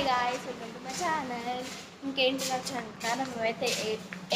guys, welcome to my channel. ఇంకేంటి నచ్చుకుంటారా మేమైతే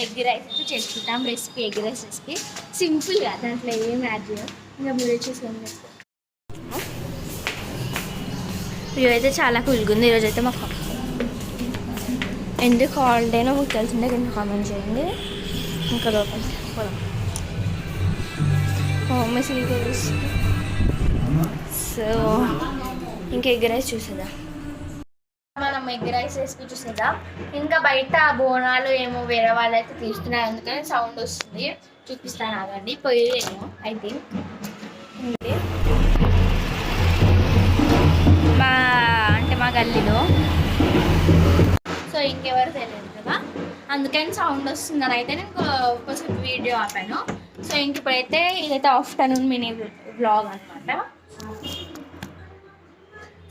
egg rice అయితే చేసుకుంటాం. రెసిపీ ఎగ్ రైస్ రెసిపీ సింపుల్గా, దాంట్లో ఏం యాడ్ చేయం. ఇంకా మీరు చూసుకొని ఇవైతే చాలా కూల్గా ఉంది. ఈరోజు అయితే మాకు ఎందుకు హాలిడేనో మీకు తెలిసిందే కింద కామెంట్ చేయండి. ఇంకా లోపల పోదాం. మమ్మీ సీరియల్స్ సో ఇంకా ఎగ్ రైస్ చూసేదా, మనం ఎగ్ రైస్ రెసిపీ చూసేద్దాం. ఇంకా బయట బోనాలు ఏమో వేరే వాళ్ళు అయితే తీస్తున్నారు, అందుకని సౌండ్ వస్తుంది. చూపిస్తాను ఆగండి. పోయేమో ఐ థింక్ మా గల్లీలో. సో ఇంకెవరు తెలియదు కదా, అందుకని సౌండ్ వస్తుందని అయితే నేను కొంచెం వీడియో ఆపాను. సో ఇంక ఇప్పుడైతే ఇదైతే ఆఫ్టర్నూన్ మినీ వ్లాగ్ అనమాట.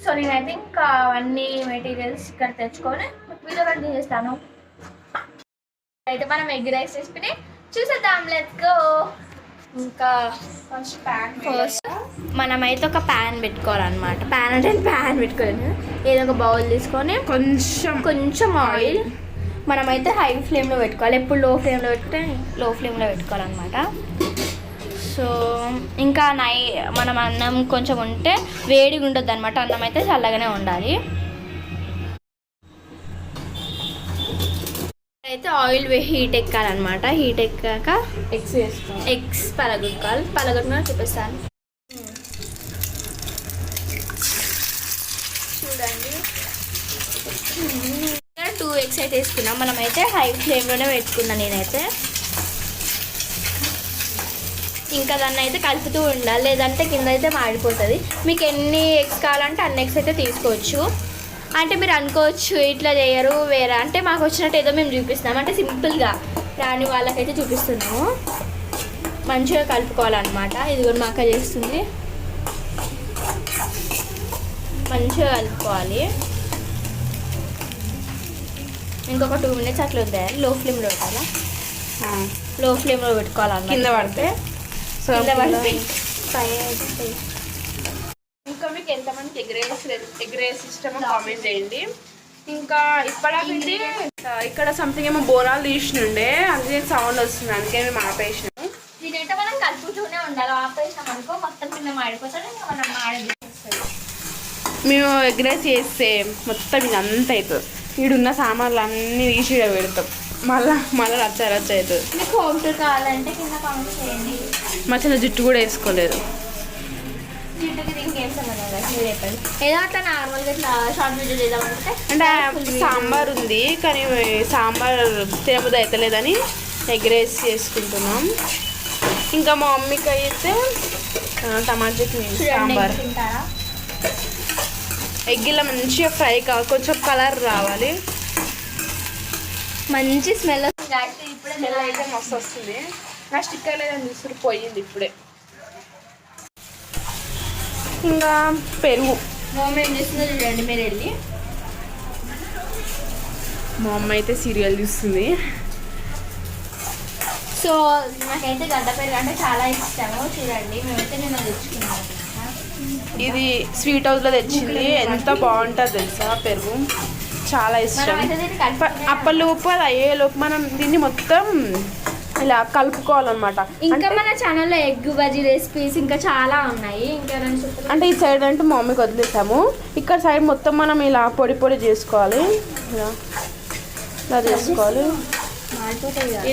సో నేనైతే ఇంకా అన్ని మెటీరియల్స్ ఇక్కడ తెచ్చుకొని వీడియో కంటిన్యూ చేస్తాను. అయితే మనం ఎగ్ రైస్ రెసిపీని చూసేద్దాం. Let's go. ఇంకా ఫస్ట్ మనమైతే ఒక ప్యాన్ పెట్టుకోవాలన్నమాట. ప్యాన్ అంటే ప్యాన్ పెట్టుకోవాలి, ఏదో ఒక బౌల్ తీసుకొని కొంచెం ఆయిల్ మనమైతే హై ఫ్లేమ్లో పెట్టుకోవాలి. ఎప్పుడు లో ఫ్లేమ్లో పెట్టుకోవాలన్నమాట. సో ఇంకా మనం అన్నం కొంచెం ఉంటే వేడిగా ఉంటుంది అనమాట. అన్నం అయితే చల్లగానే ఉండాలి. అయితే ఆయిల్ హీట్ ఎక్కాలన్నమాట. హీట్ ఎక్కాక ఎగ్స్ పలగొట్టుకొని చూపిస్తాను. చూడండి, 2 ఎగ్స్ అయితే వేసుకున్నాం. మనమైతే హై ఫ్లేమ్లోనే పెట్టుకున్నాం నేనైతే. ఇంకా దాన్ని అయితే కలుపుతూ ఉండాలి, లేదంటే కింద అయితే మాడిపోతుంది. మీకు ఎన్ని ఎగ్స్ కావాలంటే అన్ని ఎగ్స్ అయితే తీసుకోవచ్చు. అంటే మీరు అనుకోవచ్చు ఇట్లా చేయరు వేరే, అంటే మాకు వచ్చినట్టు ఏదో మేము చూపిస్తున్నాం, అంటే సింపుల్గా రాని వాళ్ళకైతే చూపిస్తున్నాము. మంచిగా కలుపుకోవాలన్నమాట. ఇది కూడా మా అక్క చేస్తుంది. మంచిగా కలుపుకోవాలి. ఇంకొక 2 మినిట్స్ అట్లా వద్దాయి. లో ఫ్లేమ్లో పెట్టాలా, లో ఫ్లేమ్లో పెట్టుకోవాలి. కింద పడితే ఇంకా మీకు ఎంతమందికి ఎగ్ రైస్ ఇష్టమో కామెంట్ చేయండి. ఇంకా ఇప్పటికైతే ఇక్కడ సంథింగ్ ఏమో బోనాలు తీసినుండే, అందుకే సౌండ్ వస్తుంది, అందుకే మేము ఆపేసినాము. దీనైతే మనం కలుపుతూనే ఉండాలి. ఆపేసినాం అనుకో మొత్తం కింద మాడిపోతాడు. ఇంకా మనం మేము ఎగ్ రైస్ చేస్తే మొత్తం ఇది అంతా అవుతుంది. ఈడున్న సామాన్లు అన్నీ తీసి పెడతాం. మళ్ళీ రచ్చ అవుతుంది. మీకు హోమ్ టూర్ కావాలంటే కింద కామెంట్ చేయండి. మా చిన్న జుట్టు కూడా వేసుకోలేదు. జుట్టుకి ఇంకేం సంబంధం ఏదో అట్లా నార్మల్గా ఇట్లా షార్ట్ వీడియో చేద్దామంటే అంటే సాంబార్ ఉంది, కానీ సాంబార్ తినబుద్ధి అవుతలేదని ఎగ్ రైస్ చేసుకుంటున్నాం. ఇంకా మా మమ్మీకి అయితే టమాటా చట్నీ సాంబార్. ఎగ్గిలా మంచిగా ఫ్రై కావాలి, కొంచెం కలర్ రావాలి, మంచి స్మెల్ వస్తుంది. స్మెల్ అయితే మస్తు వస్తుంది. నా స్టిక్కర్ లేదని తీసుకుని పోయింది ఇప్పుడే. ఇంకా పెరుగు మా మమ్మీ ఏం చేస్తుందో చూడండి మీరు వెళ్ళి. మా అమ్మ అయితే సీరియల్ చూస్తుంది. సో నాకైతే గడ్డ పెరుగు అంటే చాలా ఇష్టము. చూడండి మేమైతే నేను తెచ్చుకున్నాను. ఇది స్వీట్ హౌస్లో తెచ్చింది. ఎంత బాగుంటుంది తెలుసా పెరుగు, చాలా ఇష్టం. అప్పలోపు అది అయ్యేలోపు మనం దీన్ని మొత్తం ఇలా కలుపుకోవాలన్నమాట. ఇంకా మన ఛానల్లో ఎగ్ బజ్జీ రెసిపీస్ ఇంకా చాలా ఉన్నాయి. ఇంకా అంటే ఈ సైడ్ అంటే మా మమ్మీకి వదిలేసాము. ఇక్కడ సైడ్ మొత్తం మనం ఇలా పొడి పొడి చేసుకోవాలి. ఇలా చేసుకోవాలి.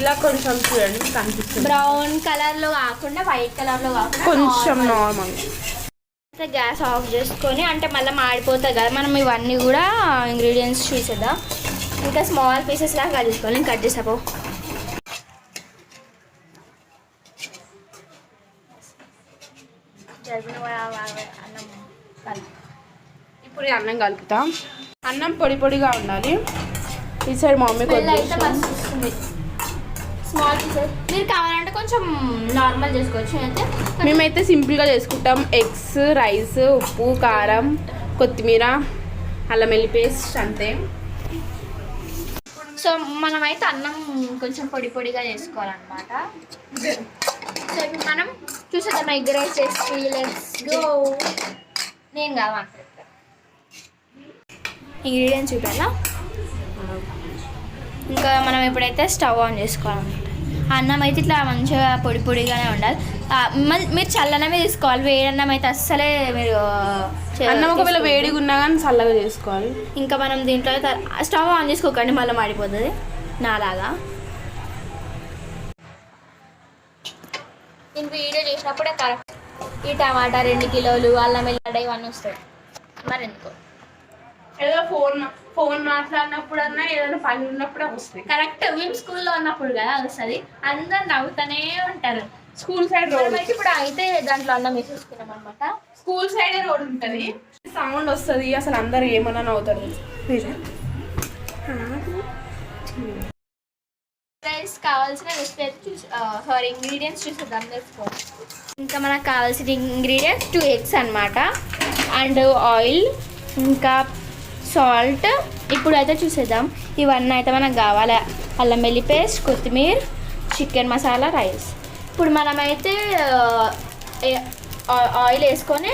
ఇలా కొంచెం చూడండి కనిపిస్తుంది. బ్రౌన్ కలర్లో కాకుండా వైట్ కలర్లో కాకుండా కొంచెం నార్మల్. గ్యాస్ ఆఫ్ చేసుకొని, అంటే మళ్ళీ మాడిపోతుంది కదా, మనం ఇవన్నీ కూడా ఇంగ్రీడియంట్స్ చూసేద్దాం. ఇంకా స్మాల్ పీసెస్ లాగా కట్ చేసుకోవాలి. నేను కట్ చేసాపో. ఇప్పుడు ఈ అన్నం కలుపుతాం. అన్నం పొడి పొడిగా ఉండాలి. ఈ సైడ్ మమ్మీ అయితే మస్తు వస్తుంది. స్మాల్ పీసెస్ మీరు కావాలంటే కొంచెం నార్మల్ చేసుకోవచ్చు. అయితే మేమైతే సింపుల్గా చేసుకుంటాం. ఎగ్స్, రైస్, ఉప్పు, కారం, కొత్తిమీర, అల్లం వెల్లుల్లి పేస్ట్ అంతే. సో మనమైతే అన్నం కొంచెం పొడి పొడిగా చేసుకోవాలన్నమాట. సో ఇప్పుడు మనం చూసేద్దాం egg rice recipe. Let's go. నేను కావాలి ఇంగ్రీడియంట్స్ చూపాలా. ఇంకా మనం ఎప్పుడైతే స్టవ్ ఆన్ చేసుకోవాలన్నమాట. అన్నం అయితే ఇట్లా మంచిగా పొడి పొడిగానే ఉండాలి. మీరు చల్లనమే తీసుకోవాలి, వేడన్నం అయితే అస్సలే మీరు అన్నం ఒకవేళ వేడిగా ఉన్నా కానీ చల్లగా చేసుకోవాలి. ఇంకా మనం దీంట్లో స్టవ్ ఆన్ చేసుకోకండి, మళ్ళీ మాడిపోతుంది నాలాగా. నేను వీడియో చేసినప్పుడే కరెక్ట్ ఈ టమాటా 2 కిలోలు, అల్లం వెల్లిగడ్డ ఇవన్నీ వస్తాయి. మరి ఎందుకో ఏదో ఫోన్ మాట్లాడినప్పుడన్నా ఏదైనా పని ఉన్నప్పుడే వస్తాయి. కరెక్ట్ మేము స్కూల్లో ఉన్నప్పుడు కదా వస్తుంది. అందరు నవ్వుతూనే ఉంటారు. స్కూల్ సైడ్ రోడ్ అయితే ఇప్పుడు అయితే దాంట్లో అన్నం వేసేసుకున్నాం అనమాట. స్కూల్ సైడే రోడ్ ఉంటుంది, సౌండ్ వస్తుంది, అసలు అందరు ఏమన్నా నవ్వుతారు. రైస్ కావాల్సిన రెసిపీ అయితే ఇంగ్రీడియంట్స్ చూసేద్దాం. ఇంకా మనకు కావాల్సిన ఇంగ్రీడియంట్స్ 2 eggs అనమాట, అండ్ ఆయిల్, ఇంకా సాల్ట్. ఇప్పుడు అయితే చూసేద్దాం ఇవన్నీ అయితే మనకు కావాలి. అల్లం వెల్లి పేస్ట్, కొత్తిమీర, చికెన్ మసాలా, రైస్. ఇప్పుడు మనమైతే ఆయిల్ వేసుకొని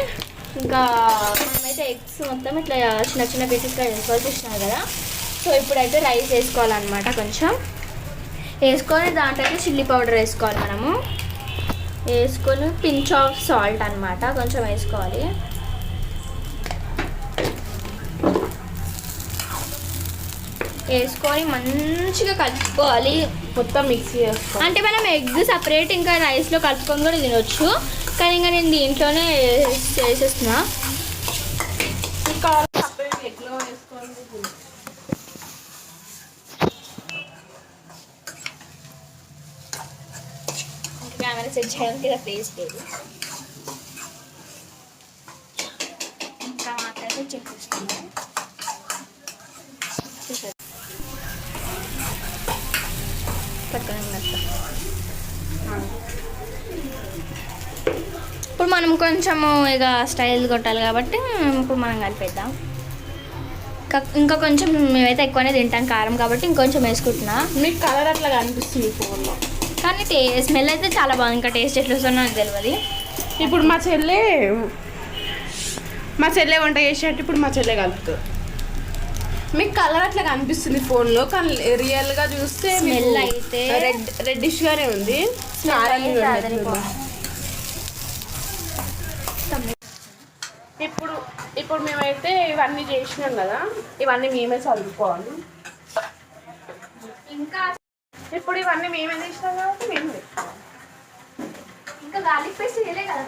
ఇంకా మనమైతే ఎగ్స్ మొత్తం ఇట్లా చిన్న చిన్న పీసెస్గా వేసుకోవాల్సి వచ్చినాయి కదా. సో ఇప్పుడైతే రైస్ వేసుకోవాలన్నమాట. కొంచెం వేసుకొని దాంట్లో అయితే చిల్లీ పౌడర్ వేసుకోవాలి మనము. వేసుకొని పించ్ ఆఫ్ సాల్ట్ అనమాట కొంచెం వేసుకోవాలి. వేసుకొని మంచిగా కలుపుకోవాలి, మొత్తం మిక్సీ చేసుకోవాలి. అంటే మనం ఎగ్ సపరేట్ ఇంకా రైస్లో కలుపుకొని కూడా తినొచ్చు, కానీ ఇంకా నేను దీంట్లోనే వేసేస్తున్నా. ఇంకా సపరేట్ ఎగ్లో వేసుకోవాలి. కెమెరా సెట్ చేయడానికి ఇలా ప్లేస్ లేదు. ఇంకా మాత్రమే చెక్ చేసుకుంటాం. ఇప్పుడు మనం కొంచెము ఇక స్టైల్ కొట్టాలి కాబట్టి ఇప్పుడు మనం కలిపేద్దాం. ఇంకా కొంచెం మేమైతే ఎక్కువనే తింటాం కారం కాబట్టి ఇంకొంచెం వేసుకుంటున్నా. మీకు కలర్ అట్లా కనిపిస్తుంది ఫోన్లో, కానీ స్మెల్ అయితే చాలా బాగుంది. ఇంకా టేస్ట్ ఎట్లా వస్తుందో నాకు తెలియదు. ఇప్పుడు మా చెల్లె వంట చేసేటట్టు ఇప్పుడు మా చెల్లె కలుపుతుంది. మీకు కలర్ అట్లా కనిపిస్తుంది ఫోన్లో, కానీ రియల్గా చూస్తే స్మెల్ అయితే రెడ్డిష్గానే ఉంది. ఇప్పుడు మేమైతే ఇవన్నీ చేసినాం కదా, ఇవన్నీ మేమే చదువుకోవాలి. ఇంకా ఇప్పుడు ఇవన్నీ మేమే చేసినాం కాబట్టి మేమే ఇంకా గార్లిక్ పేస్ట్ వేయలే కదా,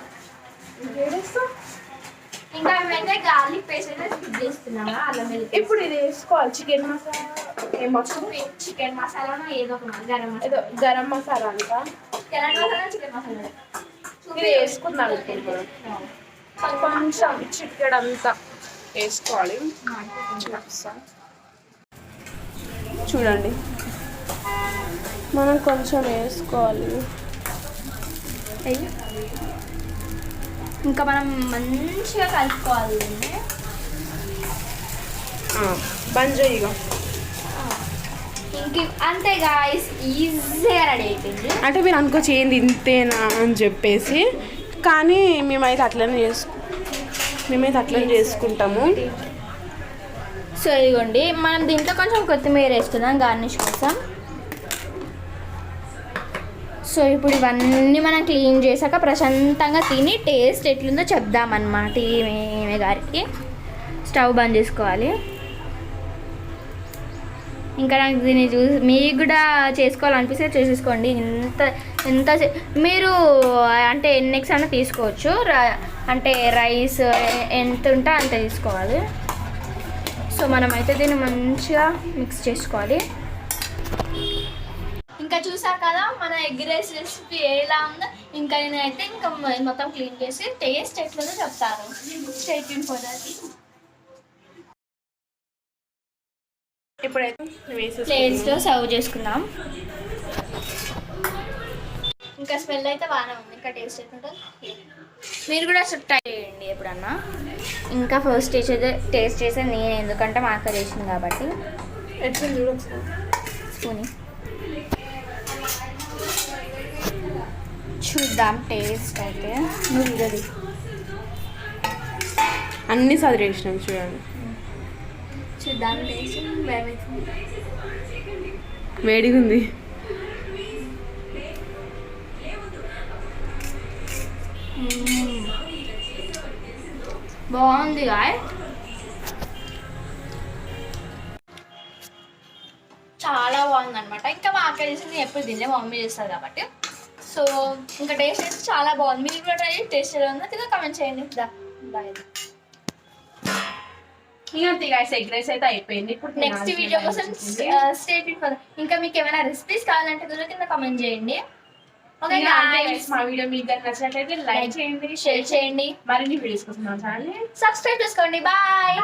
ఇంకా మేమైతే గార్లిక్ పేస్ట్ అయితే స్కిప్ చేస్తున్నామా. అల్లం వెల్లుల్లి ఇప్పుడు ఇది వేసుకోవాలి. చికెన్ మసాలా, ఏం మసాలా, చికెన్ మసాలాను ఏదో ఒక గరం మసాలా, ఏదో గరం మసాలా అంట, గరం మసాలా, చికెన్ మసాలా ఇది వేసుకుందాం. ఇప్పుడు కొంచెం చిటికెడంతా వేసుకోవాలి. చూడండి మనం కొంచెం వేసుకోవాలి. ఇంకా మనం మంచిగా కలుపుకోవాలి. బంజీగా ఇంక అంతే గాయ్స్, ఈజీగా రెడీ అయిపోయింది. అంటే మీరు అనుకోవచ్చు ఏంది ఇంతేనా అని చెప్పేసి, కానీ మేమైతే అట్లనే చేసుకుంటాము. సో ఇదిగోండి, మనం దీంట్లో కొంచెం కొత్తిమీర వేసుకుందాం గార్నిష్ కోసం. సో ఇప్పుడు ఇవన్నీ మనం క్లీన్ చేశాక ప్రశాంతంగా తిని టేస్ట్ ఎట్లుందో చెప్దామన్నమాట ఈమె గారికి. స్టవ్ బంద్ చేసుకోవాలి. ఇంకా నాకు దీన్ని చూసి మీకు కూడా చేసుకోవాలనిపిస్తే చేసేసుకోండి. ఎంత మీరు అంటే ఎన్ని ఎగ్స్ అయినా తీసుకోవచ్చు, అంటే రైస్ ఎంత ఉంటే అంత తీసుకోవాలి. సో మనమైతే దీన్ని మంచిగా మిక్స్ చేసుకోవాలి. ఇంకా చూసారు కదా మన ఎగ్ రైస్ రెసిపీ ఎలా ఉందో. ఇంకా నేనైతే ఇంకా మొత్తం క్లీన్ చేసి టేస్ట్ ఎట్లుందో చెప్తాను. Stay tune for that. ఇప్పుడైతే ప్లేట్స్లో సర్వ్ చేసుకుందాం. ఇంకా స్మెల్ అయితే బాగానే ఉంది. ఇంకా టేస్ట్ ఎట్లుంటుంది మీరు కూడా ట్రై చేయండి ఎప్పుడన్నా. ఇంకా ఫస్ట్ టేస్ట్ చేసేది నేను, ఎందుకంటే మా అక్క చేసింది కాబట్టి. స్పూని చూద్దాం టేస్ట్ అయితే. అన్నీ చదివేసినాం చూడండి. చూద్దాం టేస్ట్ భయమవుతుంది. వేడిగా ఉంది. బాగుంది గాయ్, చాలా బాగుంది అనమాట. ఇంకా మా అక్క చేసి నేను ఎప్పుడు తినలే, మా మమ్మీ చేస్తారు కాబట్టి. సో ఇంకా టేస్ట్ అయితే చాలా బాగుంది. మీరు కూడా ట్రై చేసి టేస్ట్ ఎలా ఉందో కింద కమెంట్ చేయండి. బాయ్. ఎగ్ రైస్ అయితే అయిపోయింది. ఇప్పుడు నెక్స్ట్ వీడియో కోసం స్టే ట్యూన్. ఇంకా మీకు ఏమైనా రెసిపీస్ కావాలంటే కూడా కింద కమెంట్ చేయండి. ఓకే గైస్, మా వీడియో మీకు నచ్చినట్లయితే లైక్ చేయండి, షేర్ చేయండి, మరిన్ని వీడియోస్ కోసం మా ఛానల్ సబ్స్క్రైబ్ చేసుకోండి. బాయ్.